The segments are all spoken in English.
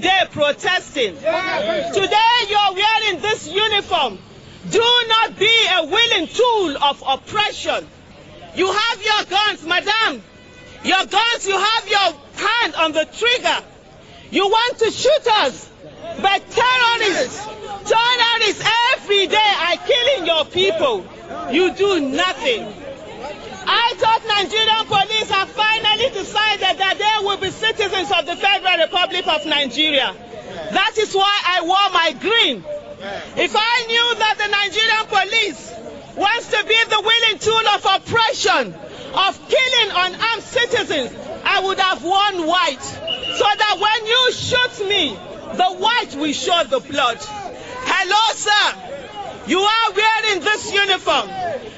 day protesting. Today you're wearing this uniform. Do not be a willing tool of oppression. You have your guns, madam. Your guns, you have your hand on the trigger. You want to shoot us, but terrorists every day are killing your people. You do nothing. I thought Nigerian police have finally decided that they will be citizens of the Federal Republic of Nigeria. That is why I wore my green. If I knew that the Nigerian police wants to be the willing tool of oppression, of killing unarmed citizens, I would have worn white, so that when you shoot me, the white will show the blood. Hello, sir. You are wearing this uniform.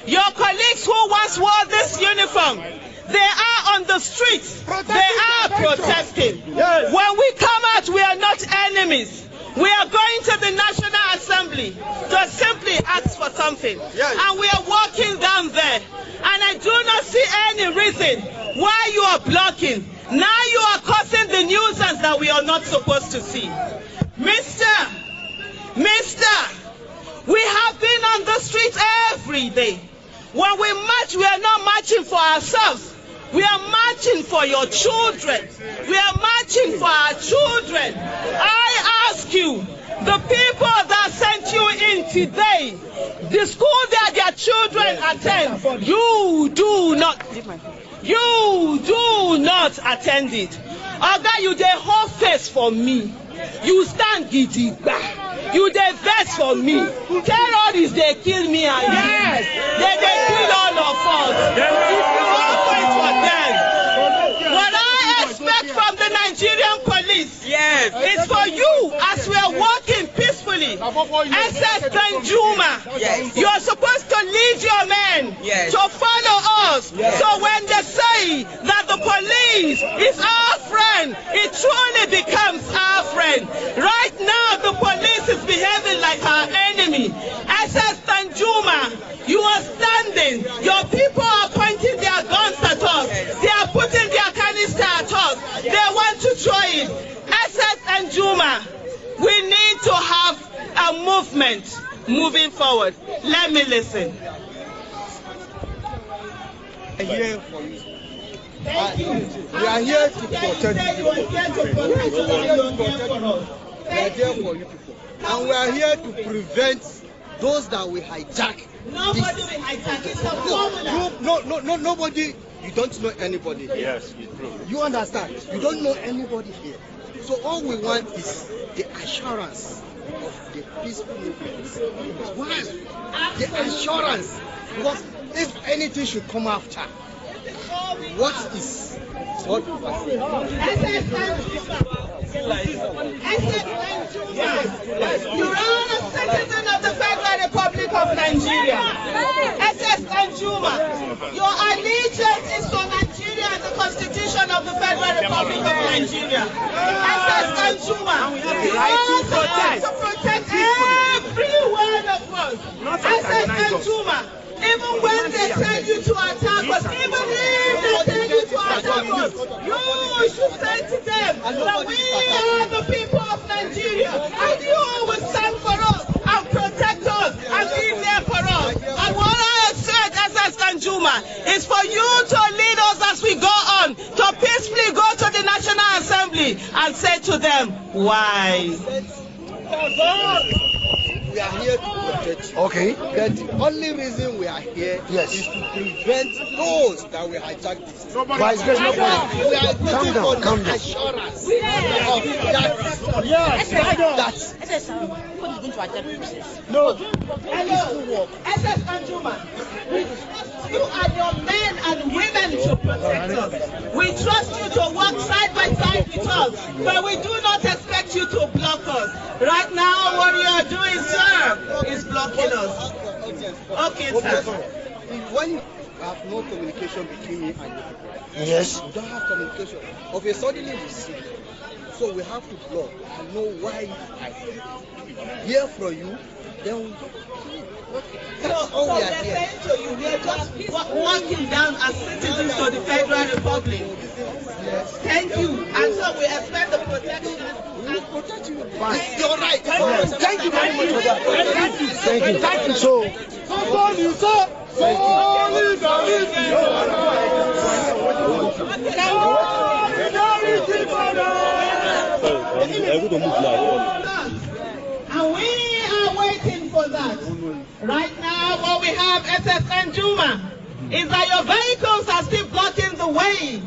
Your colleagues who once wore this uniform, they are on the streets. They are protesting. When we come out, we are not enemies. We are going to the National Assembly to simply ask for something. And we are walking down there. And I do not see any reason why you are blocking. Now you are causing the nuisance that we are not supposed to see. Mister, we have been on the streets every day. When we march, we are not marching for ourselves. We are marching for your children. We are marching for our children. I ask you, the people that sent you in today, the school that their children attend, you do not attend it. Oga, you dey hold face for me. You stand gidigba. You dey vex for me. Terrorists, they kill me and you. They kill all of us. If you won't fight for them, what I expect from the Nigerian police is for you, as we are walking peacefully, SS Danjuma, you are supposed to lead your men to follow us. So when they say that the police is our friend, it truly becomes our friend. Right now, the police is behaving like our enemy. SS Danjuma, you are standing. Your people are pointing their guns at us. They are putting their canister at us. They want to throw it. SS Danjuma, we need to have a movement moving forward. Let me listen. I'm here for you. Thank you. We are here to protect you. We are here for you people. And we are here to prevent those that will hijack. Nobody will hijack. It's a formula. No, nobody. You don't know anybody here. Yes, it's true. You understand? You don't know anybody here. So all we want is the assurance of the peaceful movement. Why? The assurance. Because if anything should come after, what is what? You are a citizen of the Federal Republic of Nigeria. SS Danjuma, your allegiance is to Nigeria and the Constitution of the Federal Republic of Nigeria. SS Danjuma, you are to protect every one of us. SS Danjuma, even when they tell you to attack us, even if they tell you to attack us, you should say to them that we are the people of Nigeria and you will stand for us and protect us and be there for us. And what I have said, SS Danjuma, is for you to lead us as we go on, to peacefully go to the National Assembly and say to them, why? We are here to protect you. Okay. But the only reason we are here is to prevent those that will hijack this. Vice President, We are looking for calm the down. assurance of that. Yes, that. Nobody is going to attack the process. No. Hello, SS Danjuma. We trust you and your men and women to protect us. We trust you to work side by side with us, but we do not expect you to block us. Right now, what you are doing, sir, is blocking us. Okay, sir. When you have no communication between me and you, Yes. you don't have communication. Of a sudden we see. So we have to block and know why I hear from you, then we that's all we are they're here. saying to you, we are just walking down as citizens of the Federal Republic. Thank you. And so we expect the protection. It's your right. Thank you very much for that. Thank you. Thank you. So, and we are waiting for that. Right now, what we have, SSN Juma, is that your vehicles are still blocking the way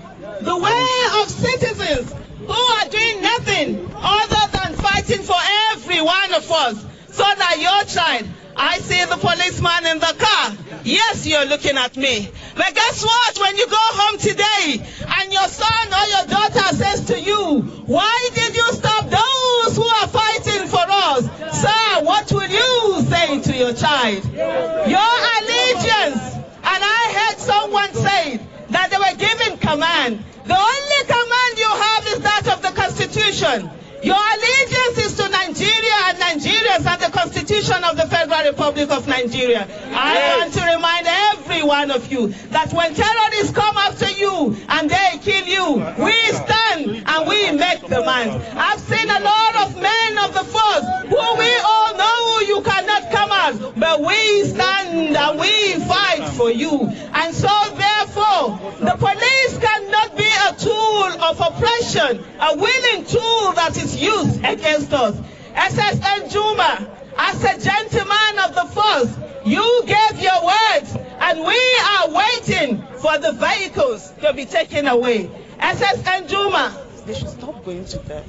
of citizens who are doing nothing other than fighting for every one of us, so that your child, I see the policeman in the car. Yes, you're looking at me. But guess what? When you go home today and your son or your daughter says to you, why did you stop those who are fighting for us? Sir, what will you say to your child? Your allegiance. And I heard someone say that they were giving command. The only command you have is that of the Constitution. Your allegiance is to Nigeria, and Nigerians and the Constitution of the Federal Republic of Nigeria. I want to remind every one of you that when terrorists come after you and they kill you, we stand and we make demands. I've seen a lot of men of the force who we all know you cannot come out, but we stand and we fight for you. And so therefore, the police cannot be a tool of oppression, a willing tool that is used against us. SSN Juma, as a gentleman of the force, you gave your words, and we are waiting for the vehicles to be taken away. SSN Juma, they should stop going to bed.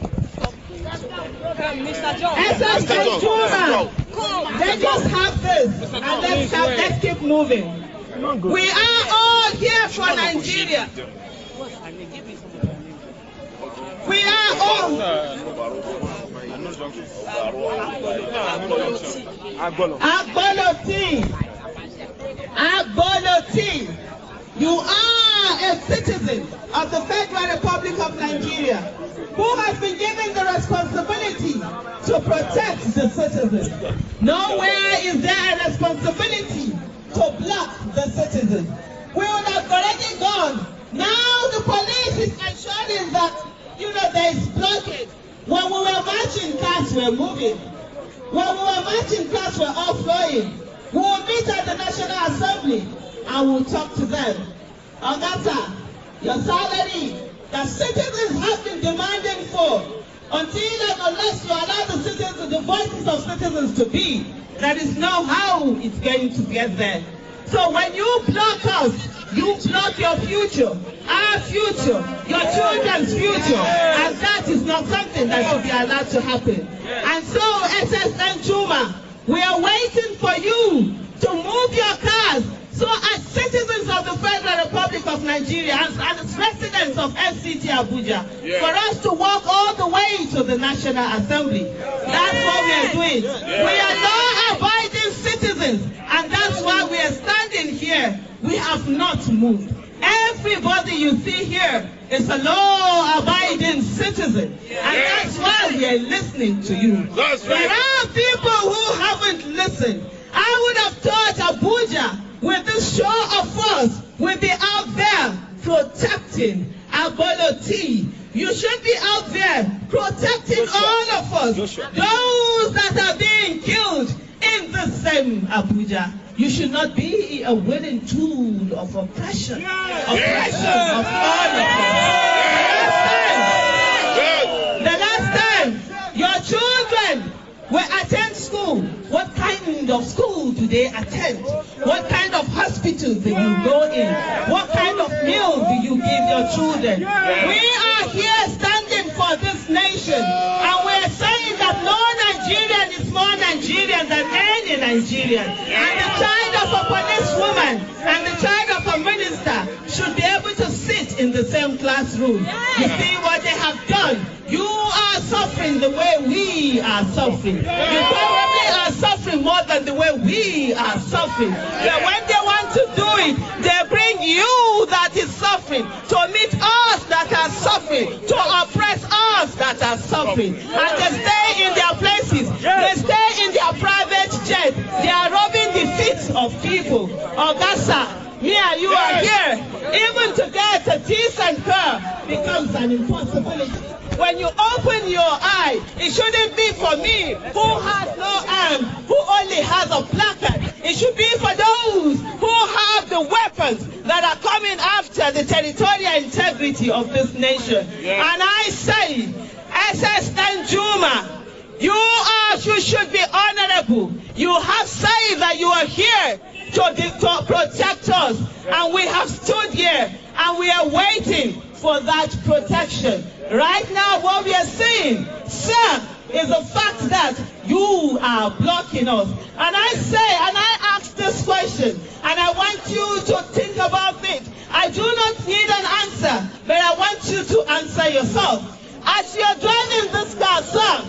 Mr. John. SSN Juma, they just have this, and let's keep moving. We are all here for Nigeria. We are all. Agboloti. You are a citizen of the Federal Republic of Nigeria who has been given the responsibility to protect the citizens. Nowhere is there a responsibility to block the citizens. We would have already gone. Now the police is ensuring that, there is blockade. When we were marching, cars were moving. When we were marching, cars were all flowing. We will meet at the National Assembly and we'll talk to them. Augusta, your salary that citizens have been demanding for, until and unless you allow the voices of citizens to be, there is no how it's going to get there. So when you block us, you block your future, our future, your children's future, and that is not something that should be allowed to happen. And so, SSN Juma, we are waiting for you to move your cars, so as citizens of the Federal Republic of Nigeria and as residents of FCT Abuja, for us to walk all the way to the National Assembly. That's what we are doing. We are law-abiding citizens, and that's why we are standing here. We have not moved. Everybody you see here is a law-abiding citizen, and that's why we are listening to you. There are people who haven't listened. I would have thought Abuja, with this show of force, will be out there protecting Agboloti. You should be out there protecting all of us, those that are being killed in the same Abuja. You should not be a willing tool of oppression, of all of us. The last time your children will attend school, what kind of school do they attend? What kind of hospital do you go in? What kind of meal do you give your children? We are here standing for this nation, and we are saying that no Nigerian is more Nigerian than any Nigerian. And the child of a policewoman and the child of a minister should be able to sit in the same classroom. You see what they have done? You are suffering the way we are suffering. You probably are suffering more than the way we are suffering. But when they want to do it, they bring you that is suffering to meet us that are suffering, to oppress us that are suffering. And they stay in their places. They stay in their private jet. They are robbing the feet of people. Augusta, me and you are here. Even to get a decent car becomes an impossibility. When you open your eye, it shouldn't be for me who has no arm, who only has a placard. It should be for those who have the weapons that are coming after the territorial integrity of this nation. And I say, SS Danjuma, you should be honorable. You have said that you are here to protect us, and we have stood here and we are waiting for that protection. Right now, what we are seeing, sir, is the fact that you are blocking us. And I say, and I ask this question, and I want you to think about it. I do not need an answer, but I want you to answer yourself. As you're driving this car, sir,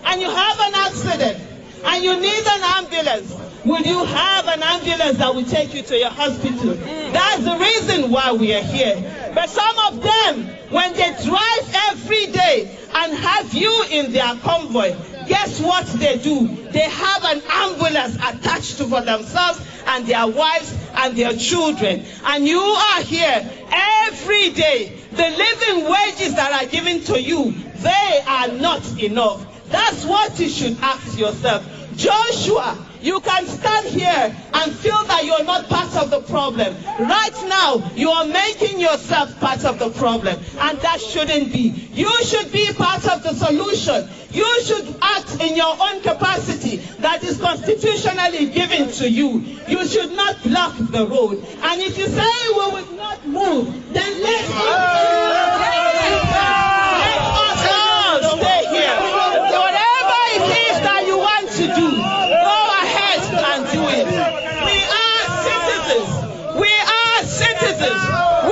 and you have an accident, and you need an ambulance, will you have an ambulance that will take you to your hospital? That's the reason why we are here. But some of them, when they drive every day and have you in their convoy, guess what they do? They have an ambulance attached to for themselves and their wives and their children. And you are here every day. The living wages that are given to you, they are not enough. That's what you should ask yourself. Joshua, you can stand here and feel that you're not part of the problem. Right now, you are making yourself part of the problem, and that shouldn't be. You should be part of the solution. You should act in your own capacity that is constitutionally given to you. You should not block the road. And if you say we will not move, then let us all stay here. Whatever it is that you want to do, go ahead and do it. We are citizens. We are citizens.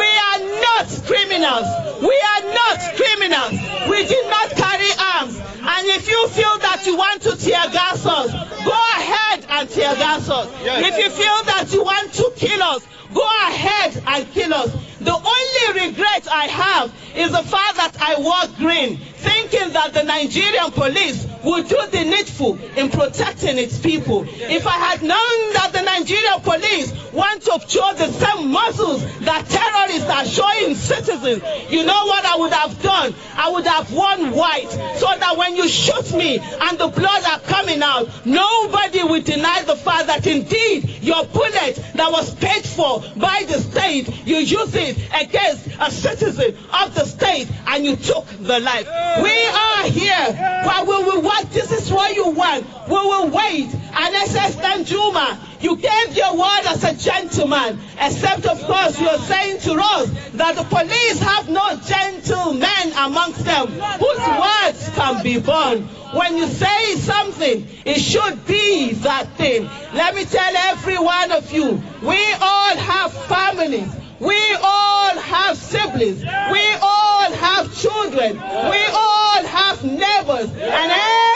We are not criminals. We are not criminals. We did not carry arms. And if you feel that you want to tear gas us, go ahead and tear gas us. If you feel that you want to kill us, go ahead and kill us. The only regret I have is the fact that I wore green, thinking that the Nigerian police would do the needful in protecting its people. If I had known that the Nigerian police want to show the same muscles that terrorists are showing citizens, you know what I would have done? I would have worn white, so that when you shoot me and the blood are coming out, nobody will deny the fact that indeed your bullet that was paid for by the state, you use it against a citizen of the state and you took the life. We are here, but we will what? This is what you want. We will wait. And SS Danjuma, you gave your word as a gentleman, except of course you are saying to us that the police have no gentlemen amongst them whose words can be borne. When you say something, it should be that thing. Let me tell every one of you, we all have families. We all have siblings. We all have children. We all have neighbors. And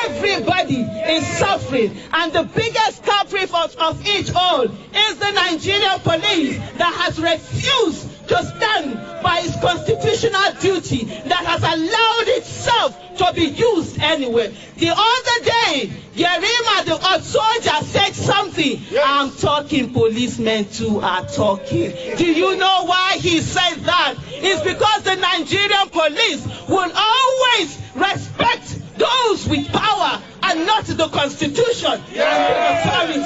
everybody is suffering. And the biggest culprit of each all is the Nigerian police that has refused to stand by its constitutional duty, that has allowed itself to be used anyway. The other day, Yerima, the soldier, said something. I'm talking, policemen too are talking. Do you know why he said that? It's because the Nigerian police will always respect those with power and not the constitution and the authority.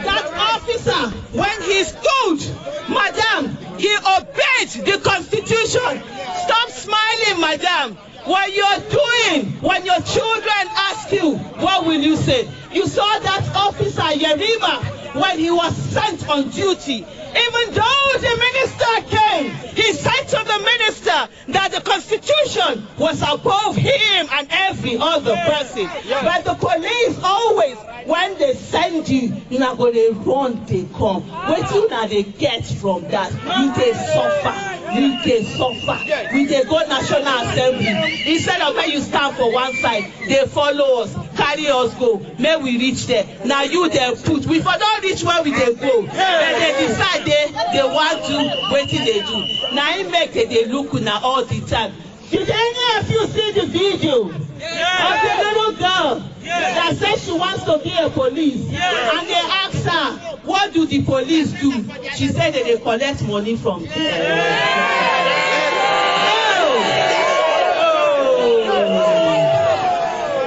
That officer, when he stood, madam, he obeyed the constitution. Stop smiling, madam. What you're doing, when your children ask you, what will you say? You saw that officer, Yerima, when he was sent on duty. Even though the minister came, he said to the minister that the constitution was above him and every other person. But the police always, when they send you, you're not going to run, they come. What you now they get from that? You they suffer. You they suffer. We they go National Assembly. Instead of when you stand for one side, they follow us, carry us go. May we reach there. Now you they put. We for don't reach where we they go. Then they decide they want to wait till they do. Now it make they look now all the time. Did any of you see the video of the little girl that said she wants to be a police? And they asked her, what do the police do? She said that they collect money from them.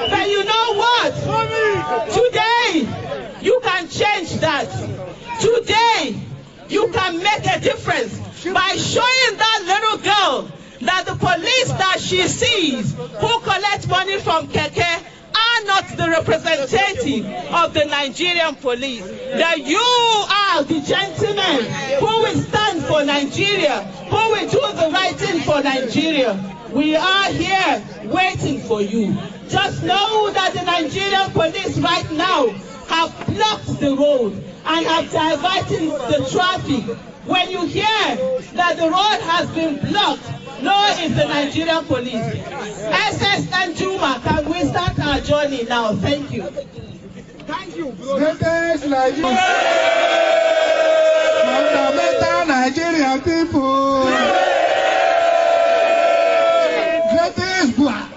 But you know what? Today, you can change that. Today, you can make a difference by showing that little girl that the police that she sees who collect money from Keke are not the representative of the Nigerian police. That you are the gentlemen who will stand for Nigeria, who will do the right thing for Nigeria. We are here waiting for you. Just know that the Nigerian police right now have blocked the road and have diverted the traffic. When you hear that the road has been blocked, know it's the Nigerian police. SS and Juma, can we start our journey now? Thank you. Thank you, greatest Nigerian, fundamental Nigerian people. Greatest Bua.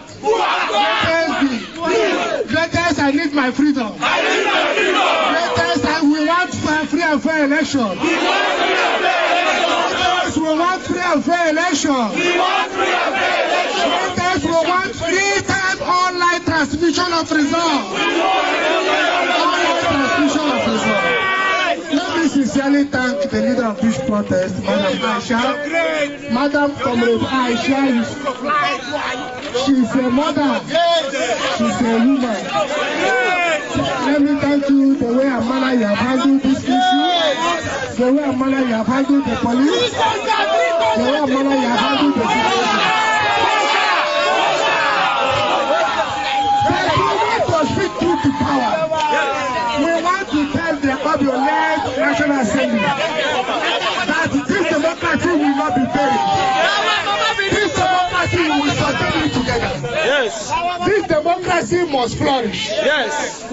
Greatest I need my freedom. Greatest we want free and fair election. Greatest we want free and fair election. Greatest we want free time online transmission of results. Online transmission of results. Let me sincerely thank the leader of this protest, Madam Aisha. Madam Comrade Aisha, she's a mother, she's a woman. Let me thank you the way and manner you have handled this issue, the way and manner you have handled the police, the way and manner you have handled the situation. But we want to speak truth to power. We want to tell the Obio-led National Assembly that this democracy will not be buried. This democracy will sustain it together. Yes. This democracy must flourish. Yes.